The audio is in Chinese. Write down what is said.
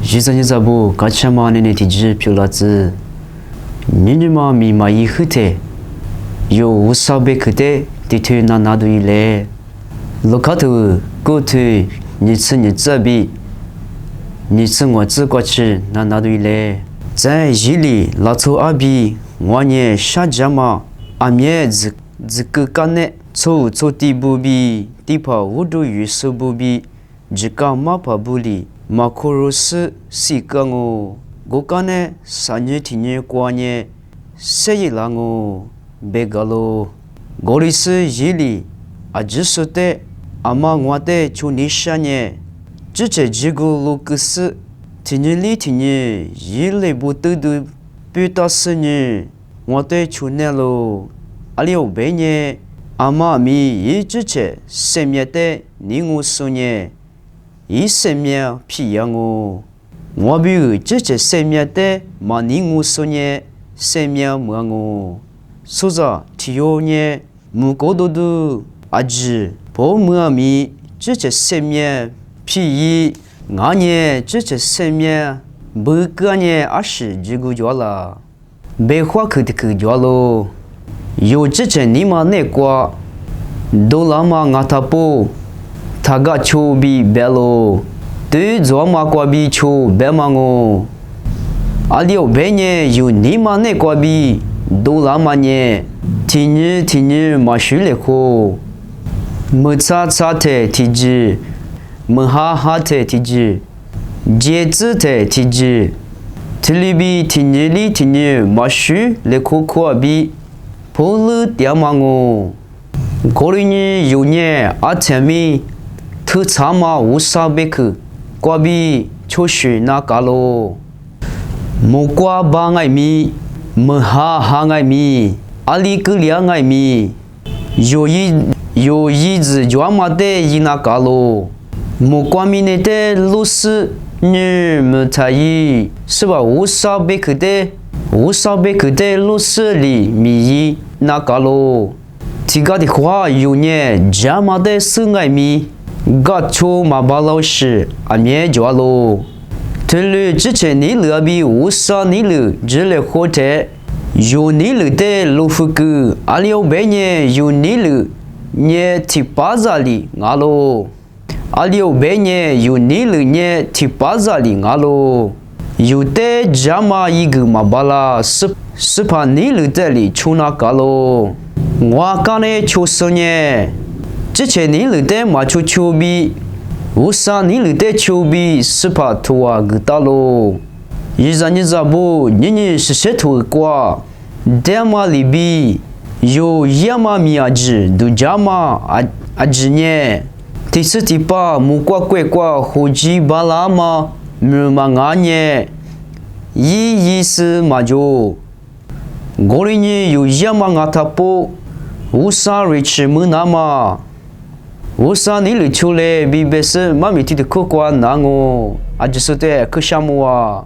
지산이자부 가차마네네 디지 필라즈 니니마 미마이 흐테 요 우사베 그대 디트나 나두일레 로카트 고트 니츠니자비 니츠와 쯔과치 나 나두일레 在伊里拉凑阿比我呢沙加嘛阿面子个干呢凑地不比地跑无度于手不比只干马跑不里马可罗斯西干哦我干呢三年天年过年谁一浪哦别个喽我里是伊里阿只说的阿妈我的就你啥呢只这个路个是天年里天年伊来不得的不打死你我的就那喽阿里有别呢阿妈咪一直这生命的你我说呢一生命皮样哦，我比如这生命的嘛你我说呢，生命么哦，所以提有呢，木高多多阿子，保么咪这生命皮一，俺呢这生命不个呢阿是这个叫啦，白话去的去叫咯，有这你嘛那个，多拉嘛俺他不。Taga chobi belo de zoma kwabi cho bemango alio benye yu nima ne kwabi do lama nye tini mashule ko mutsa te tiji mha te tiji jetsu te tiji tilibi tini mashu le ko kwabi polu diamango gorini yunye atemi特查嘛无啥贝克，瓜比就是那嘎咯，木瓜巴爱米，木哈爱米，阿里格里爱米，有一子专门的伊那嘎咯，木瓜米那的路是你们猜伊是吧？无啥贝克的路是里米那嘎咯，这个的话有呢，专门的是爱米。噶出马巴老师阿面叫喽，这里之前你那边无啥你了，这里或者有你了的路夫个，阿里有别呢有你了，你提巴扎里阿喽，阿里有别呢有你了呢提巴扎里阿喽，有的加嘛一个马巴拉是怕你了的里出那个喽，我刚才就是呢。之前你了的马出丘比，无啥你了的丘比是怕图啊个大喽。一阵你咋不？你是谁图瓜？德马里比有亚马米亚子，都加马阿子呢？第四第八木瓜怪瓜胡吉巴拉嘛，木马阿呢？意思嘛就，我里呢有亚马阿塔波，无啥瑞吃木那嘛。无啥你了出来，比别是妈咪提的客观难哦，阿就是的可羡慕啊。